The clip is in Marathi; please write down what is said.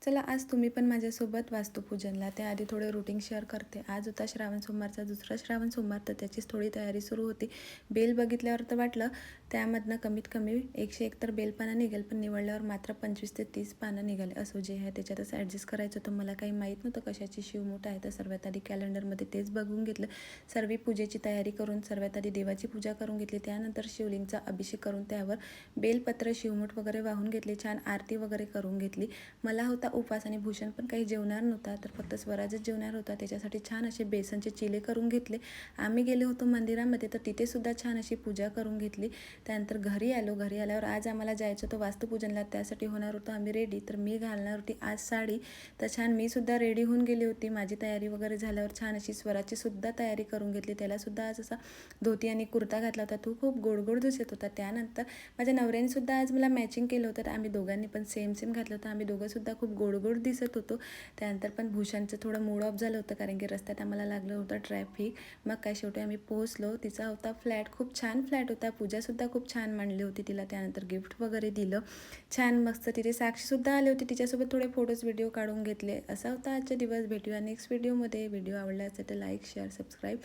चला आज तुम्ही पण माझ्यासोबत वास्तुपूजनला. त्याआधी थोडे रुटीन शेअर करते. आज होता श्रावण सोमवारचा दुसरा श्रावण सोमवार, तर त्याचीच थोडी तयारी सुरू होती. बेल बघितल्यावर तर वाटलं त्यामधनं कमीत कमी 101 तर बेलपानं निघेल, पण निवडल्यावर मात्र 25 ते 30 पानं निघाले. असो जे आहे त्याच्यातच ॲडजस्ट करायचं होतं. मला काही माहीत नव्हतं कशाची शिवमूठ आहे, तर सर्वात आधी कॅलेंडरमध्ये तेच बघून घेतलं. सर्व पूजेची तयारी करून सर्वात आधी देवाची पूजा करून घेतली. त्यानंतर शिवलिंगचा अभिषेक करून त्यावर बेलपत्र शिवमूठ वगैरे वाहून घेतली. छान आरती वगैरे करून घेतली. मला होता उपवास आणि भूषण पण काही जेवणार नव्हता, तर फक्त स्वराजच जेवणार होता. त्याच्यासाठी छान असे बेसनचे चिले करून घेतले. आम्ही गेलो होतो मंदिरामध्ये, तर तिथे सुद्धा छान अशी पूजा करून घेतली. त्यानंतर घरी आलो. घरी आल्यावर आज आम्हाला जायचं होतं वास्तुपूजनला, त्यासाठी होणार होतं आम्ही रेडी. तर मी घालणार होती आज साडी, तर छान मी सुद्धा रेडी होऊन गेली होती. माझी तयारी वगैरे झाल्यावर छान अशी स्वराची सुद्धा तयारी करून घेतली. त्याला सुद्धा आज असा धोती आणि कुर्ता घातला होता, तो खूप गोड गोड दिसत होता. त्यानंतर माझ्या नवऱ्याने सुद्धा आज मला मॅचिंग केलं होतं, तर आम्ही दोघांनी पण सेम घातलं होतं. आम्ही दोघं सुद्धा खूप गोड गोड दिसत होतो. त्यानंतर पण भूषणचं थोडं मूड ऑफ झालं होतं, कारण की रस्त्यात आम्हाला लागलं होतं ट्रॅफिक. मग काय शेवटी आम्ही पोहोचलो. तिचा होता फ्लॅट, खूप छान फ्लॅट होता. पूजासुद्धा खूप छान मांडली होती तिला. त्यानंतर गिफ्ट वगैरे दिलं छान मस्त. तिथे साक्षीसुद्धा आले होते, तिच्यासोबत थोडे फोटोज व्हिडिओ काढून घेतले. असा होता आजचा दिवस. भेटूया नेक्स्ट व्हिडिओमध्ये. व्हिडिओ आवडला असेल तर लाईक शेअर सबस्क्राईब